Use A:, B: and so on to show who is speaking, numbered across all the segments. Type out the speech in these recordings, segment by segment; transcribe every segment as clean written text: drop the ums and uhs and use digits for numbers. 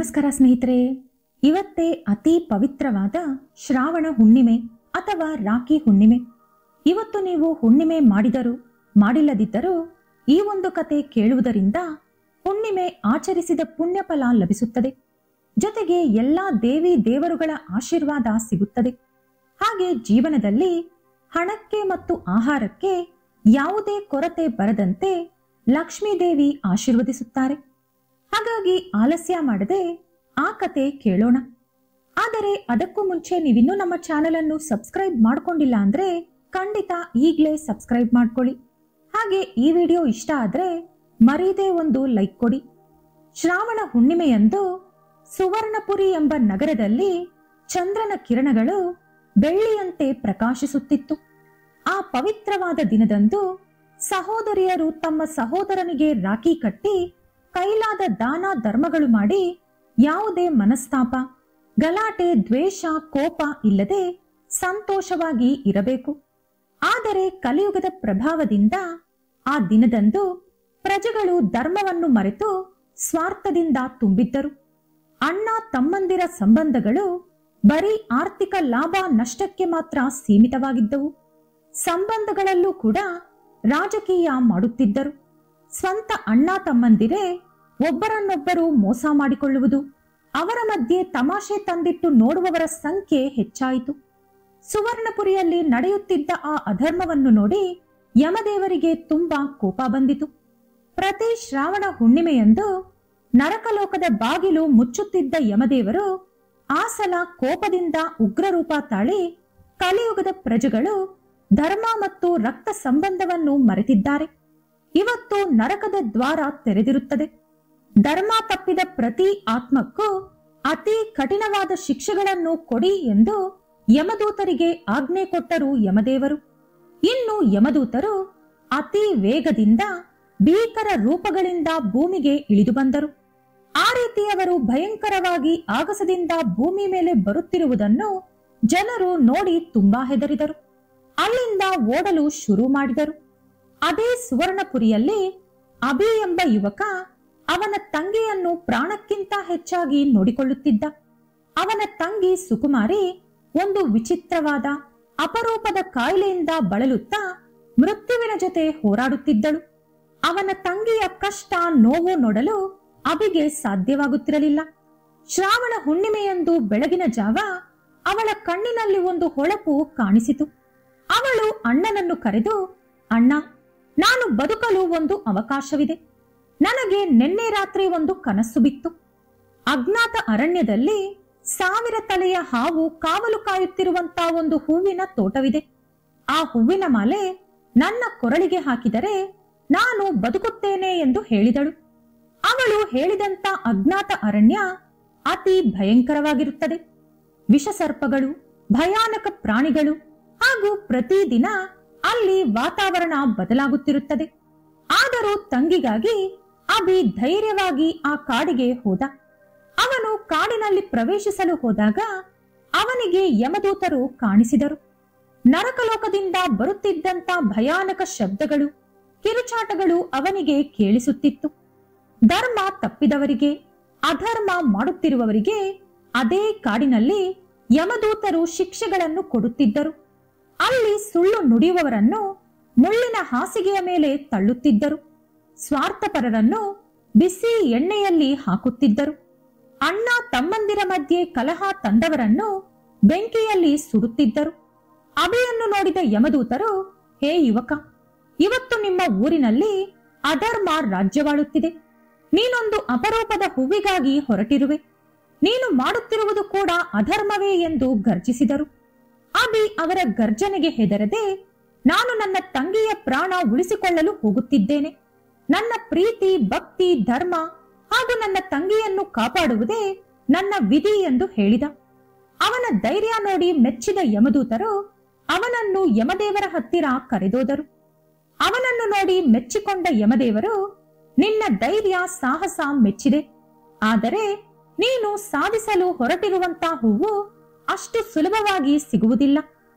A: ನಮಸ್ಕಾರ ಸ್ನೇಹಿತರೆ, ಇವತ್ತೇ ಅತಿ ಪವಿತ್ರವಾದ ಶ್ರಾವಣ ಹುಣ್ಣಿಮೆ ಅಥವಾ ರಾಖಿ ಹುಣ್ಣಿಮೆ. ಇವತ್ತು ನೀವು ಹುಣ್ಣಿಮೆ ಮಾಡಿದರೂ ಮಾಡಿಲ್ಲದಿದ್ದರೂ ಈ ಒಂದು ಕತೆ ಕೇಳುವುದರಿಂದ ಹುಣ್ಣಿಮೆ ಆಚರಿಸಿದ ಪುಣ್ಯಫಲ ಲಭಿಸುತ್ತದೆ. ಜೊತೆಗೆ ಎಲ್ಲಾ ದೇವಿ ದೇವರುಗಳ ಆಶೀರ್ವಾದ ಸಿಗುತ್ತದೆ. ಹಾಗೆ ಜೀವನದಲ್ಲಿ ಹಣಕ್ಕೆ ಮತ್ತು ಆಹಾರಕ್ಕೆ ಯಾವುದೇ ಕೊರತೆ ಬರದಂತೆ ಲಕ್ಷ್ಮೀದೇವಿ ಆಶೀರ್ವದಿಸುತ್ತಾರೆ. ಹಾಗಾಗಿ ಆಲಸ್ಯ ಮಾಡದೆ ಆ ಕತೆ ಕೇಳೋಣ. ಆದರೆ ಅದಕ್ಕೂ ಮುಂಚೆ ನೀವಿನ್ನೂ ನಮ್ಮ ಚಾನೆಲ್ ಅನ್ನು ಸಬ್ಸ್ಕ್ರೈಬ್ ಮಾಡ್ಕೊಂಡಿಲ್ಲ ಅಂದ್ರೆ ಖಂಡಿತ ಈಗಲೇ ಸಬ್ಸ್ಕ್ರೈಬ್ ಮಾಡ್ಕೊಳ್ಳಿ. ಹಾಗೆ ಈ ವಿಡಿಯೋ ಇಷ್ಟ ಆದ್ರೆ ಮರೀದೇ ಒಂದು ಲೈಕ್ ಕೊಡಿ. ಶ್ರಾವಣ ಹುಣ್ಣಿಮೆಯಂದು ಸುವರ್ಣಪುರಿ ಎಂಬ ನಗರದಲ್ಲಿ ಚಂದ್ರನ ಕಿರಣಗಳು ಬೆಳ್ಳಿಯಂತೆ ಪ್ರಕಾಶಿಸುತ್ತಿತ್ತು. ಆ ಪವಿತ್ರವಾದ ದಿನದಂದು ಸಹೋದರಿಯರು ತಮ್ಮ ಸಹೋದರನಿಗೆ ರಾಖಿ ಕಟ್ಟಿ ಕೈಲಾದ ದಾನ ಧರ್ಮಗಳು ಮಾಡಿ ಯಾವುದೇ ಮನಸ್ತಾಪ, ಗಲಾಟೆ, ದ್ವೇಷ, ಕೋಪ ಇಲ್ಲದೆ ಸಂತೋಷವಾಗಿ ಇರಬೇಕು. ಆದರೆ ಕಲಿಯುಗದ ಪ್ರಭಾವದಿಂದ ಆ ದಿನದಂದು ಪ್ರಜೆಗಳು ಧರ್ಮವನ್ನು ಮರೆತು ಸ್ವಾರ್ಥದಿಂದ ತುಂಬಿದ್ದರು. ಅಣ್ಣ ತಮ್ಮಂದಿರ ಸಂಬಂಧಗಳು ಬರೀ ಆರ್ಥಿಕ ಲಾಭ ನಷ್ಟಕ್ಕೆ ಮಾತ್ರ ಸೀಮಿತವಾಗಿದ್ದವು. ಸಂಬಂಧಗಳಲ್ಲೂ ಕೂಡ ರಾಜಕೀಯ ಮಾಡುತ್ತಿದ್ದರು. ಸ್ವಂತ ಅಣ್ಣ ತಮ್ಮಂದಿರೇ ಒಬ್ಬರನ್ನೊಬ್ಬರು ಮೋಸ ಮಾಡಿಕೊಳ್ಳುವುದು, ಅವರ ಮಧ್ಯೆ ತಮಾಷೆ ತಂದಿಟ್ಟು ನೋಡುವವರ ಸಂಖ್ಯೆ ಹೆಚ್ಚಾಯಿತು. ಸುವರ್ಣಪುರಿಯಲ್ಲಿ ನಡೆಯುತ್ತಿದ್ದ ಆ ಅಧರ್ಮವನ್ನು ನೋಡಿ ಯಮದೇವರಿಗೆ ತುಂಬಾ ಕೋಪ ಬಂದಿತು. ಪ್ರತಿ ಶ್ರಾವಣ ಹುಣ್ಣಿಮೆಯಂದು ನರಕಲೋಕದ ಬಾಗಿಲು ಮುಚ್ಚುತ್ತಿದ್ದ ಯಮದೇವರು ಆ ಸಲ ಕೋಪದಿಂದ ಉಗ್ರರೂಪ ತಾಳಿ ಕಲಿಯುಗದ ಪ್ರಜೆಗಳು ಧರ್ಮ ಮತ್ತು ರಕ್ತ ಸಂಬಂಧವನ್ನು ಮರೆತಿದ್ದಾರೆ. ಇವತ್ತು ನರಕದ ದ್ವಾರ ತೆರೆದಿರುತ್ತದೆ. ಧರ್ಮ ತಪ್ಪಿದ ಪ್ರತಿ ಆತ್ಮಕ್ಕೂ ಅತಿ ಕಠಿಣವಾದ ಶಿಕ್ಷೆಗಳನ್ನು ಕೊಡಿ ಎಂದು ಯಮದೂತರಿಗೆ ಆಜ್ಞೆ ಕೊಟ್ಟರು ಯಮದೇವರು. ಇನ್ನು ಯಮದೂತರು ಅತಿ ವೇಗದಿಂದ ಭೀಕರ ರೂಪಗಳಿಂದ ಭೂಮಿಗೆ ಇಳಿದು ಬಂದರು. ಆ ರೀತಿ ಅವರು ಭಯಂಕರವಾಗಿ ಆಗಸದಿಂದ ಭೂಮಿ ಮೇಲೆ ಬರುತ್ತಿರುವುದನ್ನು ಜನರು ನೋಡಿ ತುಂಬಾ ಹೆದರಿದರು. ಅಲ್ಲಿಂದ ಓಡಲು ಶುರು ಮಾಡಿದರು. ಅದೇ ಸುವರ್ಣಪುರಿಯಲ್ಲಿ ಅಭಿ ಎಂಬ ಯುವಕ ಅವನ ತಂಗಿಯನ್ನು ಪ್ರಾಣಕ್ಕಿಂತ ಹೆಚ್ಚಾಗಿ ನೋಡಿಕೊಳ್ಳುತ್ತಿದ್ದ. ಅವನ ತಂಗಿ ಸುಕುಮಾರಿ ಒಂದು ವಿಚಿತ್ರವಾದ ಅಪರೂಪದ ಕಾಯಿಲೆಯಿಂದ ಬಳಲುತ್ತಾ ಮೃತ್ಯುವಿನ ಜೊತೆ ಹೋರಾಡುತ್ತಿದ್ದಳು. ಅವನ ತಂಗಿಯ ಕಷ್ಟ ನೋವು ನೋಡಲು ಅಭಿಗೆ ಸಾಧ್ಯವಾಗುತ್ತಿರಲಿಲ್ಲ. ಶ್ರಾವಣ ಹುಣ್ಣಿಮೆಯಂದು ಬೆಳಗಿನ ಜಾವ ಅವಳ ಕಣ್ಣಿನಲ್ಲಿ ಒಂದು ಹೊಳಪು ಕಾಣಿಸಿತು. ಅವಳು ಅಣ್ಣನನ್ನು ಕರೆದು, ಅಣ್ಣ, ನಾನು ಬದುಕಲು ಒಂದು ಅವಕಾಶವಿದೆ. ನನಗೆ ನಿನ್ನೆ ರಾತ್ರಿ ಒಂದು ಕನಸು ಬಿತ್ತು. ಅಜ್ಞಾತ ಅರಣ್ಯದಲ್ಲಿ 1000 ತಲೆಯ ಹಾವು ಕಾವಲು ಕಾಯುತ್ತಿರುವಂತಹ ಒಂದು ಹೂವಿನ ತೋಟವಿದೆ. ಆ ಹೂವಿನ ಮಾಲೆ ನನ್ನ ಕೊರಳಿಗೆ ಹಾಕಿದರೆ ನಾನು ಬದುಕುತ್ತೇನೆ ಎಂದು ಹೇಳಿದಳು. ಅವಳು ಹೇಳಿದಂತ ಅಜ್ಞಾತ ಅರಣ್ಯ ಅತಿ ಭಯಂಕರವಾಗಿರುತ್ತದೆ. ವಿಷಸರ್ಪಗಳು, ಭಯಾನಕ ಪ್ರಾಣಿಗಳು ಹಾಗೂ ಪ್ರತಿದಿನ ಅಲ್ಲಿ ವಾತಾವರಣ ಬದಲಾಗುತ್ತಿರುತ್ತದೆ. ಆದರೂ ತಂಗಿಗಾಗಿ ಅಭಿ ಧೈರ್ಯವಾಗಿ ಆ ಕಾಡಿಗೆ ಹೋದ. ಅವನು ಕಾಡಿನಲ್ಲಿ ಪ್ರವೇಶಿಸಲು ಹೋದಾಗ ಅವನಿಗೆ ಯಮದೂತರು ಕಾಣಿಸಿದರು. ನರಕಲೋಕದಿಂದ ಬರುತ್ತಿದ್ದಂತ ಭಯಾನಕ ಶಬ್ದಗಳು, ಕಿರುಚಾಟಗಳು ಅವನಿಗೆ ಕೇಳಿಸುತ್ತಿತ್ತು. ಧರ್ಮ ತಪ್ಪಿದವರಿಗೆ, ಅಧರ್ಮ ಮಾಡುತ್ತಿರುವವರಿಗೆ ಅದೇ ಕಾಡಿನಲ್ಲಿ ಯಮದೂತರು ಶಿಕ್ಷೆಗಳನ್ನು ಕೊಡುತ್ತಿದ್ದರು. ಅಲ್ಲಿ ಸುಳ್ಳು ನುಡಿಯುವವರನ್ನು ಮುಳ್ಳಿನ ಹಾಸಿಗೆಯ ಮೇಲೆ ತಳ್ಳುತ್ತಿದ್ದರು. ಸ್ವಾರ್ಥಪರರನ್ನು ಬಿಸಿ ಎಣ್ಣೆಯಲ್ಲಿ ಹಾಕುತ್ತಿದ್ದರು. ಅಣ್ಣ ತಮ್ಮಂದಿರ ಮಧ್ಯೆ ಕಲಹ ತಂದವರನ್ನು ಬೆಂಕಿಯಲ್ಲಿ ಸುಡುತ್ತಿದ್ದರು. ಅಭಿಯನ್ನು ನೋಡಿದ ಯಮದೂತರು, ಹೇ ಯುವಕ, ಇವತ್ತು ನಿಮ್ಮ ಊರಿನಲ್ಲಿ ಅಧರ್ಮ ರಾಜ್ಯವಾಳುತ್ತಿದೆ. ನೀನೊಂದು ಅಪರೂಪದ ಹೂವಿಗಾಗಿ ಹೊರಟಿರುವೆ. ನೀನು ಮಾಡುತ್ತಿರುವುದು ಕೂಡ ಅಧರ್ಮವೇ ಎಂದು ಗರ್ಜಿಸಿದರು. ಅಭಿ ಅವರ ಗರ್ಜನೆಗೆ ಹೆದರದೆ, ನಾನು ನನ್ನ ತಂಗಿಯ ಪ್ರಾಣ ಉಳಿಸಿಕೊಳ್ಳಲು ಹೋಗುತ್ತಿದ್ದೇನೆ. ನನ್ನ ಪ್ರೀತಿ, ಭಕ್ತಿ, ಧರ್ಮ ಹಾಗೂ ನನ್ನ ತಂಗಿಯನ್ನು ಕಾಪಾಡುವುದೇ ನನ್ನ ವಿಧಿ ಎಂದು ಹೇಳಿದ. ಅವನ ಧೈರ್ಯ ನೋಡಿ ಮೆಚ್ಚಿದ ಯಮದೂತರು ಅವನನ್ನು ಯಮದೇವರ ಹತ್ತಿರ ಕರೆದೋದರು. ಅವನನ್ನು ನೋಡಿ ಮೆಚ್ಚಿಕೊಂಡ ಯಮದೇವರು, ನಿನ್ನ ಧೈರ್ಯ, ಸಾಹಸ ಮೆಚ್ಚಿದೆ. ಆದರೆ ನೀನು ಸಾಧಿಸಲು ಹೊರಟಿರುವಂತಹ ಹೂವು ಅಷ್ಟು ಸುಲಭವಾಗಿ ಸಿಗುವುದಿಲ್ಲ.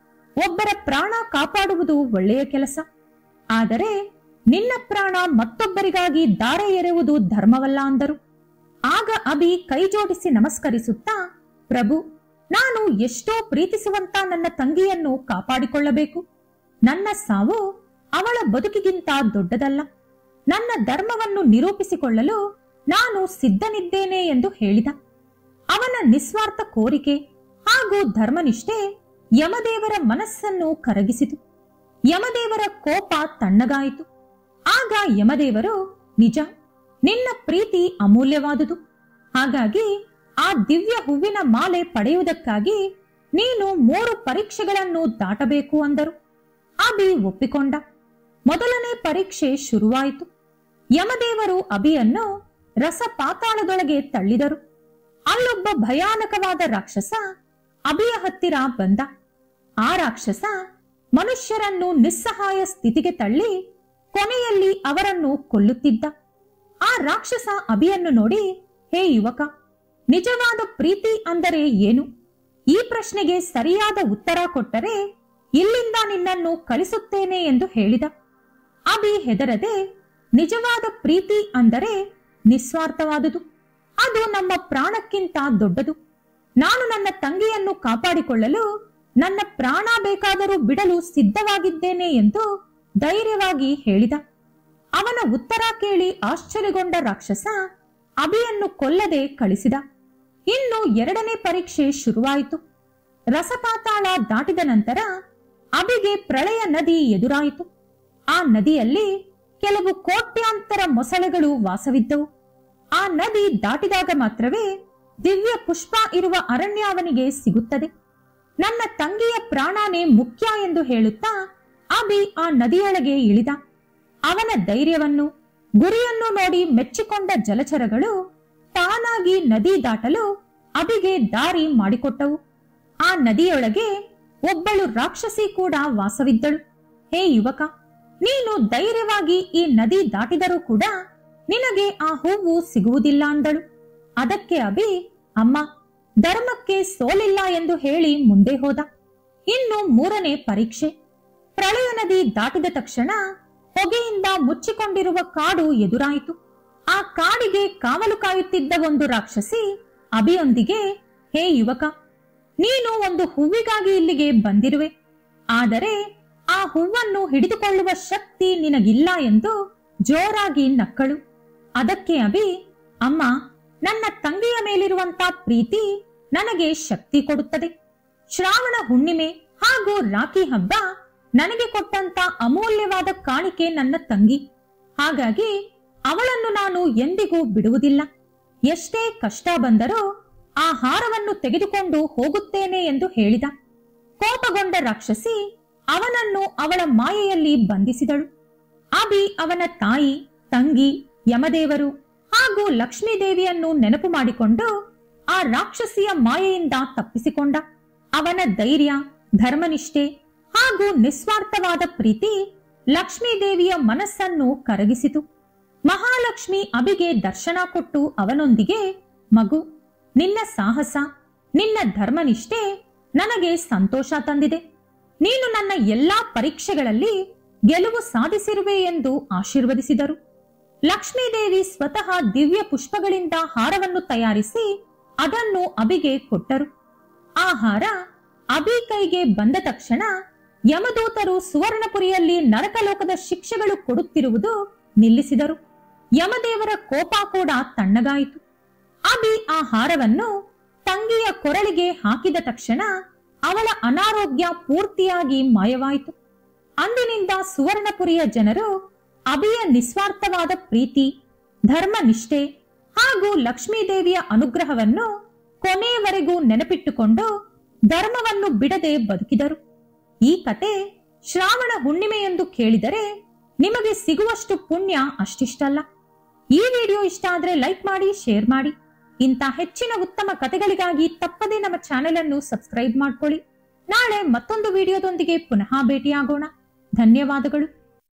A: ಒಬ್ಬರ ಪ್ರಾಣ ಕಾಪಾಡುವುದು ಒಳ್ಳೆಯ ಕೆಲಸ. ಆದರೆ ನಿನ್ನ ಪ್ರಾಣ ಮತ್ತೊಬ್ಬರಿಗಾಗಿ ದಾರೆ ಎರೆಯುವುದು ಧರ್ಮವಲ್ಲ ಅಂದರು. ಆಗ ಅಭಿ ಕೈ ಜೋಡಿಸಿ ನಮಸ್ಕರಿಸುತ್ತಾ, ಪ್ರಭು, ನಾನು ಎಷ್ಟೋ ಪ್ರೀತಿಸುವಂತ ನನ್ನ ತಂಗಿಯನ್ನು ಕಾಪಾಡಿಕೊಳ್ಳಬೇಕು. ನನ್ನ ಸಾವು ಅವಳ ಬದುಕಿಗಿಂತ ದೊಡ್ಡದಲ್ಲ. ನನ್ನ ಧರ್ಮವನ್ನು ನಿರೂಪಿಸಿಕೊಳ್ಳಲು ನಾನು ಸಿದ್ಧನಿದ್ದೇನೆ ಎಂದು ಹೇಳಿದ. ಅವನ ನಿಸ್ವಾರ್ಥ ಕೋರಿಕೆ ಹಾಗೂ ಧರ್ಮನಿಷ್ಠೆ ಯಮದೇವರ ಮನಸ್ಸನ್ನು ಕರಗಿಸಿತು. ಯಮದೇವರ ಕೋಪ ತಣ್ಣಗಾಯಿತು. ಆಗ ಯಮದೇವರು, ನಿಜ, ನಿನ್ನ ಪ್ರೀತಿ ಅಮೂಲ್ಯವಾದುದು. ಹಾಗಾಗಿ ಆ ದಿವ್ಯ ಹೂವಿನ ಮಾಲೆ ಪಡೆಯುವುದಕ್ಕಾಗಿ ನೀನು 3 ಪರೀಕ್ಷೆಗಳನ್ನು ದಾಟಬೇಕು ಅಂದರು. ಅಭಿ ಒಪ್ಪಿಕೊಂಡ. ಮೊದಲನೇ ಪರೀಕ್ಷೆ ಶುರುವಾಯಿತು. ಯಮದೇವರು ಅಭಿಯನ್ನು ರಸಪಾತಾಳದೊಳಗೆ ತಳ್ಳಿದರು. ಅಲ್ಲೊಬ್ಬ ಭಯಾನಕವಾದ ರಾಕ್ಷಸ ಅಭಿಯ ಹತ್ತಿರ ಬಂದ. ಆ ರಾಕ್ಷಸ ಮನುಷ್ಯರನ್ನು ನಿಸ್ಸಹಾಯ ಸ್ಥಿತಿಗೆ ತಳ್ಳಿ ಕೊನೆಯಲ್ಲಿ ಅವರನ್ನು ಕೊಲ್ಲುತ್ತಿದ್ದ. ಆ ರಾಕ್ಷಸ ಅಭಿಯನ್ನು ನೋಡಿ, ಹೇ ಯುವಕ, ನಿಜವಾದ ಪ್ರೀತಿ ಅಂದರೆ ಏನು? ಈ ಪ್ರಶ್ನೆಗೆ ಸರಿಯಾದ ಉತ್ತರ ಕೊಟ್ಟರೆ ಇಲ್ಲಿಂದ ನಿನ್ನನ್ನು ಕಳಿಸುತ್ತೇನೆ ಎಂದು ಹೇಳಿದ. ಅಭಿ ಹೆದರದೆ, ನಿಜವಾದ ಪ್ರೀತಿ ಅಂದರೆ ನಿಸ್ವಾರ್ಥವಾದುದು. ಅದು ನಮ್ಮ ಪ್ರಾಣಕ್ಕಿಂತ ದೊಡ್ಡದು. ನಾನು ನನ್ನ ತಂಗಿಯನ್ನು ಕಾಪಾಡಿಕೊಳ್ಳಲು ನನ್ನ ಪ್ರಾಣ ಬೇಕಾದರೂ ಬಿಡಲು ಸಿದ್ಧವಾಗಿದ್ದೇನೆ ಎಂದು ಧೈರ್ಯವಾಗಿ ಹೇಳಿದ. ಅವನ ಉತ್ತರ ಕೇಳಿ ಆಶ್ಚರ್ಯಗೊಂಡ ರಾಕ್ಷಸ ಅಭಿಯನ್ನು ಕೊಲ್ಲದೆ ಕಳಿಸಿದ. ಇನ್ನು 2ನೇ ಪರೀಕ್ಷೆ ಶುರುವಾಯಿತು. ರಸಪಾತಾಳ ದಾಟಿದ ನಂತರ ಅಭಿಗೆ ಪ್ರಳಯ ನದಿ ಎದುರಾಯಿತು. ಆ ನದಿಯಲ್ಲಿ ಕೆಲವು ಕೋಟ್ಯಾಂತರ ಮೊಸಳೆಗಳು ವಾಸವಿದ್ದವು. ಆ ನದಿ ದಾಟಿದಾಗ ಮಾತ್ರವೇ ದಿವ್ಯ ಪುಷ್ಪ ಇರುವ ಅರಣ್ಯ ಅವನಿಗೆ ಸಿಗುತ್ತದೆ. ನನ್ನ ತಂಗಿಯ ಪ್ರಾಣನೇ ಮುಖ್ಯ ಎಂದು ಹೇಳುತ್ತಾ ಅಭಿ ಆ ನದಿಯೊಳಗೆ ಇಳಿದ. ಅವನ ಧೈರ್ಯವನ್ನು, ಗುರಿಯನ್ನು ನೋಡಿ ಮೆಚ್ಚಿಕೊಂಡ ಜಲಚರಗಳು ತಾನಾಗಿ ನದಿ ದಾಟಲು ಅಭಿಗೆ ದಾರಿ ಮಾಡಿಕೊಟ್ಟವು. ಆ ನದಿಯೊಳಗೆ ಒಬ್ಬಳು ರಾಕ್ಷಸಿ ಕೂಡ ವಾಸವಿದ್ದಳು. ಹೇ ಯುವಕ, ನೀನು ಧೈರ್ಯವಾಗಿ ಈ ನದಿ ದಾಟಿದರೂ ಕೂಡ ನಿನಗೆ ಆ ಹೂವು ಸಿಗುವುದಿಲ್ಲ ಅಂದಳು. ಅದಕ್ಕೆ ಅಭಿ, ಅಮ್ಮ, ಧರ್ಮಕ್ಕೆ ಸೋಲಿಲ್ಲ ಎಂದು ಹೇಳಿ ಮುಂದೆ ಹೋದ. ಇನ್ನು 3ನೇ ಪರೀಕ್ಷೆ. ಪ್ರಳಯ ನದಿ ದಾಟಿದ ತಕ್ಷಣ ಹೊಗೆಯಿಂದ ಮುಚ್ಚಿಕೊಂಡಿರುವ ಕಾಡು ಎದುರಾಯಿತು. ಆ ಕಾಡಿಗೆ ಕಾವಲು ಕಾಯುತ್ತಿದ್ದ ಒಂದು ರಾಕ್ಷಸಿ ಅಭಿಯೊಂದಿಗೆ, ಹೇ ಯುವಕ, ನೀನು ಒಂದು ಹೂವಿಗಾಗಿ ಇಲ್ಲಿಗೆ ಬಂದಿರುವೆ. ಆದರೆ ಆ ಹೂವನ್ನು ಹಿಡಿದುಕೊಳ್ಳುವ ಶಕ್ತಿ ನಿನಗಿಲ್ಲ ಎಂದು ಜೋರಾಗಿ ನಕ್ಕಳು. ಅದಕ್ಕೆ ಅಭಿ, ಅಮ್ಮ, ನನ್ನ ತಂಗಿಯ ಮೇಲಿರುವಂತ ಪ್ರೀತಿ ನನಗೆ ಶಕ್ತಿ ಕೊಡುತ್ತದೆ. ಶ್ರಾವಣ ಹುಣ್ಣಿಮೆ ಹಾಗೂ ರಾಖಿ ಹಬ್ಬ ನನಗೆ ಕೊಟ್ಟಂತ ಅಮೂಲ್ಯವಾದ ಕಾಣಿಕೆ ನನ್ನ ತಂಗಿ. ಹಾಗಾಗಿ ಅವಳನ್ನು ನಾನು ಎಂದಿಗೂ ಬಿಡುವುದಿಲ್ಲ. ಎಷ್ಟೇ ಕಷ್ಟ ಬಂದರೂ ಆ ಹಾರವನ್ನು ತೆಗೆದುಕೊಂಡು ಹೋಗುತ್ತೇನೆ ಎಂದು ಹೇಳಿದ. ಕೋಪಗೊಂಡ ರಾಕ್ಷಸಿ ಅವನನ್ನು ಅವಳ ಮಾಯೆಯಲ್ಲಿ ಬಂಧಿಸಿದಳು. ಅಭಿ ಅವನ ತಾಯಿ, ತಂಗಿ, ಯಮದೇವರು ಹಾಗೂ ಲಕ್ಷ್ಮೀದೇವಿಯನ್ನು ನೆನಪು ಮಾಡಿಕೊಂಡು ಆ ರಾಕ್ಷಸಿಯ ಮಾಯೆಯಿಂದ ತಪ್ಪಿಸಿಕೊಂಡ. ಅವನ ಧೈರ್ಯ, ಧರ್ಮನಿಷ್ಠೆ ಹಾಗೂ ನಿಸ್ವಾರ್ಥವಾದ ಪ್ರೀತಿ ಲಕ್ಷ್ಮೀದೇವಿಯ ಮನಸ್ಸನ್ನು ಕರಗಿಸಿತು. ಮಹಾಲಕ್ಷ್ಮಿ ಅಭಿಗೆ ದರ್ಶನ ಕೊಟ್ಟು ಅವನೊಂದಿಗೆ, ಮಗು, ನಿನ್ನ ಸಾಹಸ, ನಿನ್ನ ಧರ್ಮನಿಷ್ಠೆ ನನಗೆ ಸಂತೋಷ ತಂದಿದೆ. ನೀನು ನನ್ನ ಎಲ್ಲಾ ಪರೀಕ್ಷೆಗಳಲ್ಲಿ ಗೆಲುವು ಸಾಧಿಸಿರುವೆ ಎಂದು ಆಶೀರ್ವದಿಸಿದರು. ಲಕ್ಷ್ಮೀದೇವಿ ಸ್ವತಃ ದಿವ್ಯ ಪುಷ್ಪಗಳಿಂದ ಹಾರವನ್ನು ತಯಾರಿಸಿ ಅದನ್ನು ಅಭಿಗೆ ಕೊಟ್ಟರು. ಆ ಹಾರ ಅಭಿ ಕೈಗೆ ಬಂದ ತಕ್ಷಣ ಯಮದೂತರು ಸುವರ್ಣಪುರಿಯಲ್ಲಿ ನರಕಲೋಕದ ಶಿಕ್ಷೆಗಳು ಕೊಡುತ್ತಿರುವುದು ನಿಲ್ಲಿಸಿದರು. ಯಮದೇವರ ಕೋಪ ಕೂಡ ತಣ್ಣಗಾಯಿತು. ಅಭಿ ಆ ಹಾರವನ್ನು ತಂಗಿಯ ಕೊರಳಿಗೆ ಹಾಕಿದ ತಕ್ಷಣ ಅವಳ ಅನಾರೋಗ್ಯ ಪೂರ್ತಿಯಾಗಿ ಮಾಯವಾಯಿತು. ಅಂದಿನಿಂದ ಸುವರ್ಣಪುರಿಯ ಜನರು ಅಭಿಯ ನಿಸ್ವಾರ್ಥವಾದ ಪ್ರೀತಿ, ಧರ್ಮನಿಷ್ಠೆ ಹಾಗೂ ಲಕ್ಷ್ಮೀದೇವಿಯ ಅನುಗ್ರಹವನ್ನು ಕೊನೆಯವರೆಗೂ ನೆನಪಿಟ್ಟುಕೊಂಡು ಧರ್ಮವನ್ನು ಬಿಡದೆ ಬದುಕಿದರು. ಈ ಕತೆ ಶ್ರಾವಣ ಹುಣ್ಣಿಮೆ ಎಂದು ಕೇಳಿದರೆ ನಿಮಗೆ ಸಿಗುವಷ್ಟು ಪುಣ್ಯ ಅಷ್ಟಿಷ್ಟಲ್ಲ. ಈ ವಿಡಿಯೋ ಇಷ್ಟ ಆದ್ರೆ ಲೈಕ್ ಮಾಡಿ, ಶೇರ್ ಮಾಡಿ. ಇಂಥ ಹೆಚ್ಚಿನ ಉತ್ತಮ ಕಥೆಗಳಿಗಾಗಿ ತಪ್ಪದೇ ನಮ್ಮ ಚಾನೆಲ್ ಅನ್ನು ಸಬ್ಸ್ಕ್ರೈಬ್ ಮಾಡ್ಕೊಳ್ಳಿ. ನಾಳೆ ಮತ್ತೊಂದು ವಿಡಿಯೋದೊಂದಿಗೆ ಪುನಃ ಭೇಟಿಯಾಗೋಣ. ಧನ್ಯವಾದಗಳು.